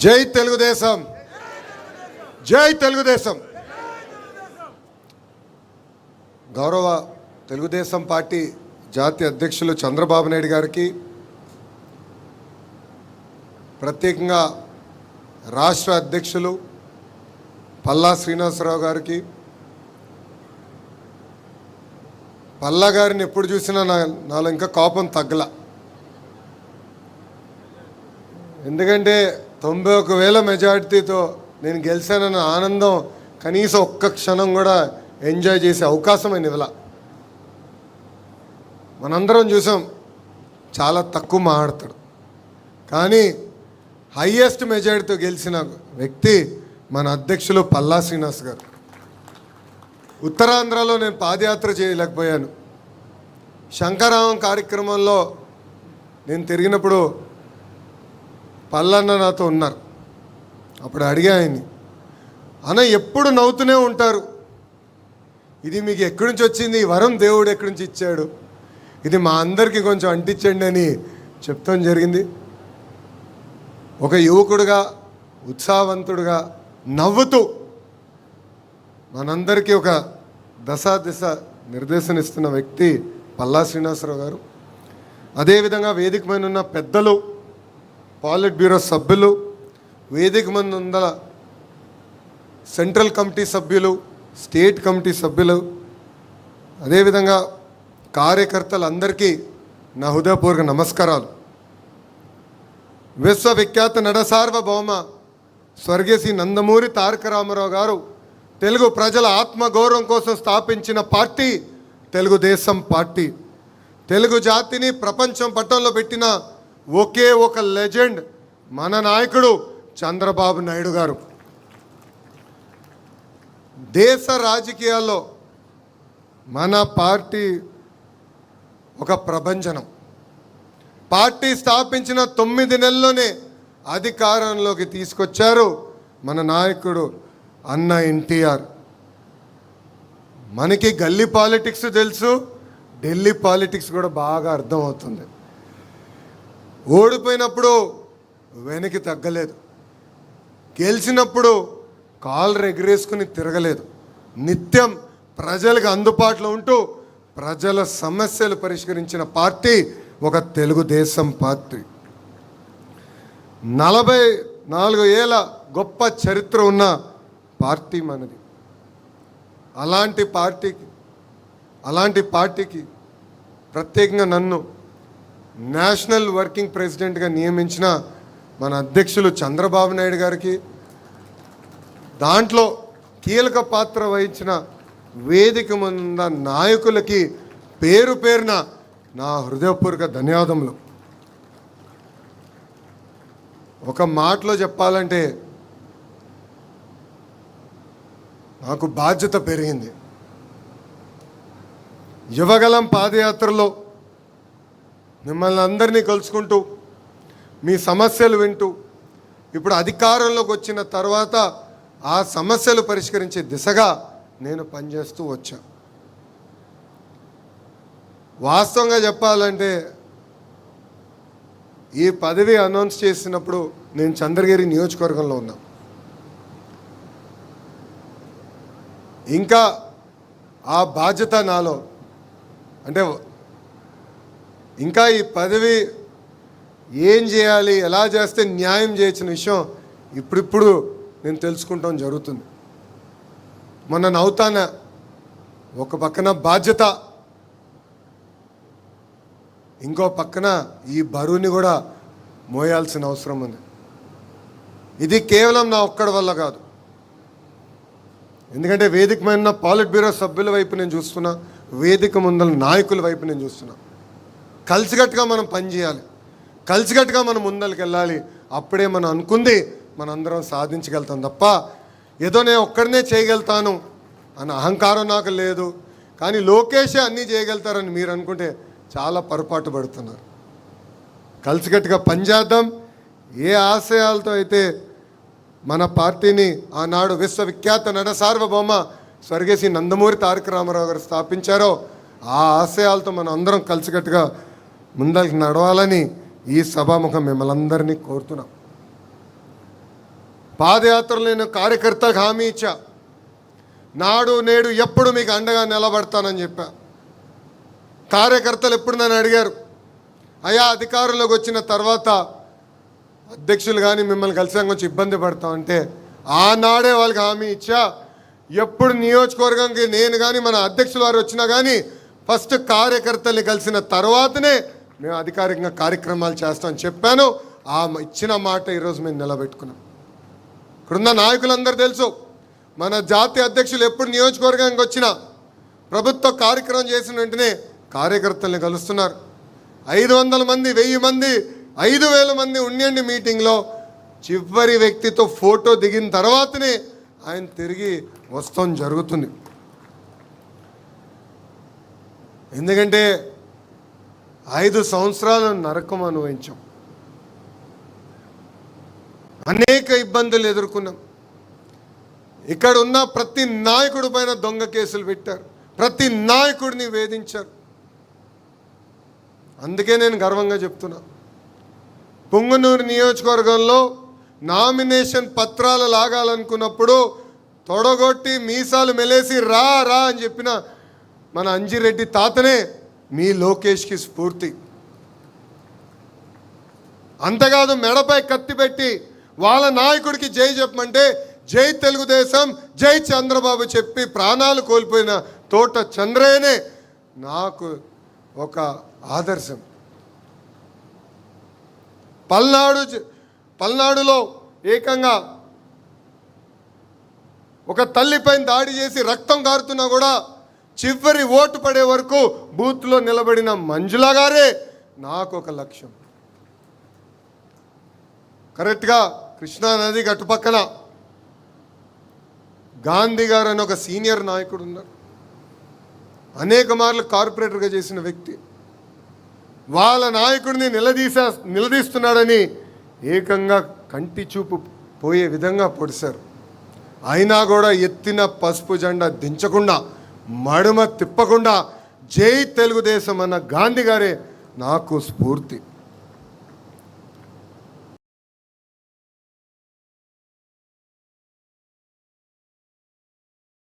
జై తెలుగుదేశం, జై తెలుగుదేశం. గౌరవ తెలుగుదేశం పార్టీ జాతీయ అధ్యక్షులు చంద్రబాబు నాయుడు గారికి, ప్రత్యేకంగా రాష్ట్ర అధ్యక్షులు పల్లా శ్రీనివాసరావు గారికి, పల్లా గారిని ఎప్పుడు చూసినా నాలో ఇంకా కోపం తగ్గల. ఎందుకంటే 91,000 మెజార్టీతో నేను గెలిచానన్న ఆనందం కనీసం ఒక్క క్షణం కూడా ఎంజాయ్ చేసే అవకాశం ఆయన ఇవ్వాల. మనందరం చూసాం, చాలా తక్కువ మాట్లాడతాడు, కానీ హయ్యెస్ట్ మెజారిటీతో గెలిచిన వ్యక్తి మన అధ్యక్షులు పల్లా శ్రీనివాస్ గారు. ఉత్తరాంధ్రలో నేను పాదయాత్ర చేయలేకపోయాను. శంకరామం కార్యక్రమంలో నేను తిరిగినప్పుడు పల్లన్న నాతో ఉన్నారు. అప్పుడు అడిగా ఆయన్ని, అన్న ఎప్పుడు నవ్వుతూనే ఉంటారు, ఇది మీకు ఎక్కడి నుంచి వచ్చింది, ఈ వరం దేవుడు ఎక్కడి నుంచి ఇచ్చాడు, ఇది మా అందరికీ కొంచెం అంటించండి అని చెప్తాం జరిగింది. ఒక యువకుడుగా, ఉత్సాహవంతుడుగా, నవ్వుతూ మనందరికీ ఒక దిశ నిర్దేశం ఇస్తున్న వ్యక్తి పల్లా శ్రీనివాసరావు గారు. అదేవిధంగా వేదిక మీద ఉన్న పెద్దలు, పాలిట్ బ్యూరో సభ్యులు, వేదిక మీద ఉన్న సెంట్రల్ కమిటీ సభ్యులు, స్టేట్ కమిటీ సభ్యులు, అదేవిధంగా కార్యకర్తలందరికీ నా హృదయపూర్వక నమస్కారాలు. విశ్వవిఖ్యాత నడసార్వభౌమ స్వర్గీయ శ్రీ నందమూరి తారక రామారావు గారు తెలుగు ప్రజల ఆత్మగౌరవం కోసం స్థాపించిన పార్టీ తెలుగుదేశం పార్టీ. తెలుగు జాతిని ప్రపంచం పట్టంలో పెట్టిన ఒకే ఒక లెజెండ్ మన నాయకుడు చంద్రబాబు నాయుడు గారు. దేశ రాజకీయాల్లో మన పార్టీ ఒక ప్రభంజనం. పార్టీ స్థాపించిన 9 నెలల్లోనే అధికారంలోకి తీసుకొచ్చారు మన నాయకుడు అన్న ఎన్టీఆర్. మనకి గల్లీ పాలిటిక్స్ తెలుసు, ఢిల్లీ పాలిటిక్స్ కూడా బాగా అర్థమవుతుంది. ఓడిపోయినప్పుడు వెనక్కి తగ్గలేదు, గెలిచినప్పుడు కాళ్ళు ఎగరేసుకుని తిరగలేదు. నిత్యం ప్రజలకు అందుబాటులో ఉంటూ ప్రజల సమస్యలు పరిష్కరించిన పార్టీ ఒక తెలుగుదేశం పార్టీ. 44 ఏళ్ళ గొప్ప చరిత్ర ఉన్న పార్టీ మనది. అలాంటి పార్టీకి ప్రత్యేకంగా నన్ను నేషనల్ వర్కింగ్ ప్రెసిడెంట్గా నియమించిన మన అధ్యక్షులు చంద్రబాబు నాయుడు గారికి, దాంట్లో కీలక పాత్ర వహించిన వేదిక ముందు నాయకులకి పేరు పేరున నా హృదయపూర్వక ధన్యవాదములు. ఒక మాటలో చెప్పాలంటే నాకు బాధ్యత పెరిగింది. యువగలం పాదయాత్రలో మిమ్మల్ని అందరినీ కలుసుకుంటూ, మీ సమస్యలు వింటూ, ఇప్పుడు అధికారంలోకి వచ్చిన తర్వాత ఆ సమస్యలు పరిష్కరించే దిశగా నేను పనిచేస్తూ వచ్చా. వాస్తవంగా చెప్పాలంటే ఈ పదవి అనౌన్స్ చేసినప్పుడు నేను చంద్రగిరి నియోజకవర్గంలో ఉన్నా. ఇంకా ఆ బాధ్యత నాలో, అంటే ఇంకా ఈ పదవి ఏం చేయాలి, ఎలా చేస్తే న్యాయం చేయించిన విషయం ఇప్పుడిప్పుడు నేను తెలుసుకుంటాం జరుగుతుంది. మొన్న నవ్వుతాన, ఒక పక్కన బాధ్యత, ఇంకో పక్కన ఈ బరువుని కూడా మోయాల్సిన అవసరం ఉంది. ఇది కేవలం నా ఒక్కడి వల్ల కాదు, ఎందుకంటే వేదిక మీద పాలిట్ బ్యూరో సభ్యుల వైపు నేను చూస్తున్నా, వేదిక ముందల నాయకుల వైపు నేను చూస్తున్నా. కలిసికట్టుగా మనం పనిచేయాలి, కలిసికట్టుగా మనం ముందరికి వెళ్ళాలి. అప్పుడే మనం అనుకుంది మనందరం సాధించగలుగుతాం తప్ప ఏదో నేను ఒక్కడనే చేయగలుగుతాను అన్న అహంకారం నాకు లేదు. కానీ లోకేషే అన్నీ చేయగలుగుతారని మీరు అనుకుంటే చాలా పొరపాటు పడుతున్నారు. కలిసికట్టుగా పనిచేద్దాం. ఏ ఆశయాలతో అయితే మన పార్టీని ఆనాడు విశ్వవిఖ్యాత నట సార్వభౌమ స్వర్గీయ శ్రీ నందమూరి తారక రామారావు గారు స్థాపించారో ఆ ఆశయాలతో మనం అందరం కలిసికట్టుగా ముందరికి నడవాలని ఈ సభాముఖం మిమ్మల్ని అందరినీ కోరుతున్నాం. పాదయాత్రలో నేను కార్యకర్తలకు హామీ ఇచ్చా, నాడు నేడు ఎప్పుడు మీకు అండగా నిలబడతానని చెప్పా. కార్యకర్తలు ఎప్పుడు నన్ను అడిగారు, అయ్యా అధికారంలోకి వచ్చిన తర్వాత అధ్యక్షులు కానీ మిమ్మల్ని కలిసాక కొంచెం ఇబ్బంది పడతామంటే ఆనాడే వాళ్ళకి హామీ ఇచ్చా, ఎప్పుడు నియోజకవర్గంకి నేను కానీ మన అధ్యక్షుల వారు వచ్చినా కానీ ఫస్ట్ కార్యకర్తల్ని కలిసిన తర్వాతనే మేము అధికారికంగా కార్యక్రమాలు చేస్తామని చెప్పాను. ఆ ఇచ్చిన మాట ఈరోజు మేము నిలబెట్టుకున్నాం. ఇక్కడున్న నాయకులందరూ తెలుసు, మన జాతీయ అధ్యక్షులు ఎప్పుడు నియోజకవర్గానికి వచ్చినా ప్రభుత్వ కార్యక్రమం చేసిన వెంటనే కార్యకర్తల్ని కలుస్తున్నారు. 500 మంది, 1000 మంది, 5000 మంది ఉండండి మీటింగ్లో చివరి వ్యక్తితో ఫోటో దిగిన తర్వాతనే ఆయన తిరిగి వస్తాం జరుగుతుంది. ఎందుకంటే 5 సంవత్సరాలు నరకం అనుభవించాం, అనేక ఇబ్బందులు ఎదుర్కొన్నాం. ఇక్కడ ఉన్న ప్రతి నాయకుడి పైన దొంగ కేసులు పెట్టారు, ప్రతి నాయకుడిని వేధించారు. అందుకే నేను గర్వంగా చెప్తున్నా, పుంగనూరు నియోజకవర్గంలో నామినేషన్ పత్రాలు లాగాలనుకున్నప్పుడు తొడగొట్టి మీసాలు మెలేసి రా రా అని చెప్పిన మన అంజిరెడ్డి తాతనే మీ లోకేష్కి స్ఫూర్తి. అంతేకాదు మెడపై కత్తి పెట్టి వాళ్ళ నాయకుడికి జై చెప్పమంటే జై తెలుగుదేశం, జై చంద్రబాబు చెప్పి ప్రాణాలు కోల్పోయిన తోట చంద్రయ్యనే నాకు ఒక ఆదర్శం. పల్నాడులో ఏకంగా ఒక తల్లిపైన దాడి చేసి రక్తం కారుతున్నా కూడా చివరి ఓటు పడే వరకు బూత్లో నిలబడిన మంజుల గారే నాకు ఒక లక్ష్యం. కరెక్ట్గా కృష్ణానది గట్టుపక్కన గాంధీ గారు అని ఒక సీనియర్ నాయకుడు ఉన్నారు, అనేక మార్లు కార్పొరేటర్గా చేసిన వ్యక్తి. వాళ్ళ నాయకుడిని నిలదీస్తున్నాడని ఏకంగా కంటి చూపు పోయే విధంగా పొడిశారు. అయినా కూడా ఎత్తిన పసుపు జెండా దించకుండా, మడుమ తిప్పకుండా జై తెలుగుదేశం అన్న గాంధీ గారే నాకు స్ఫూర్తి.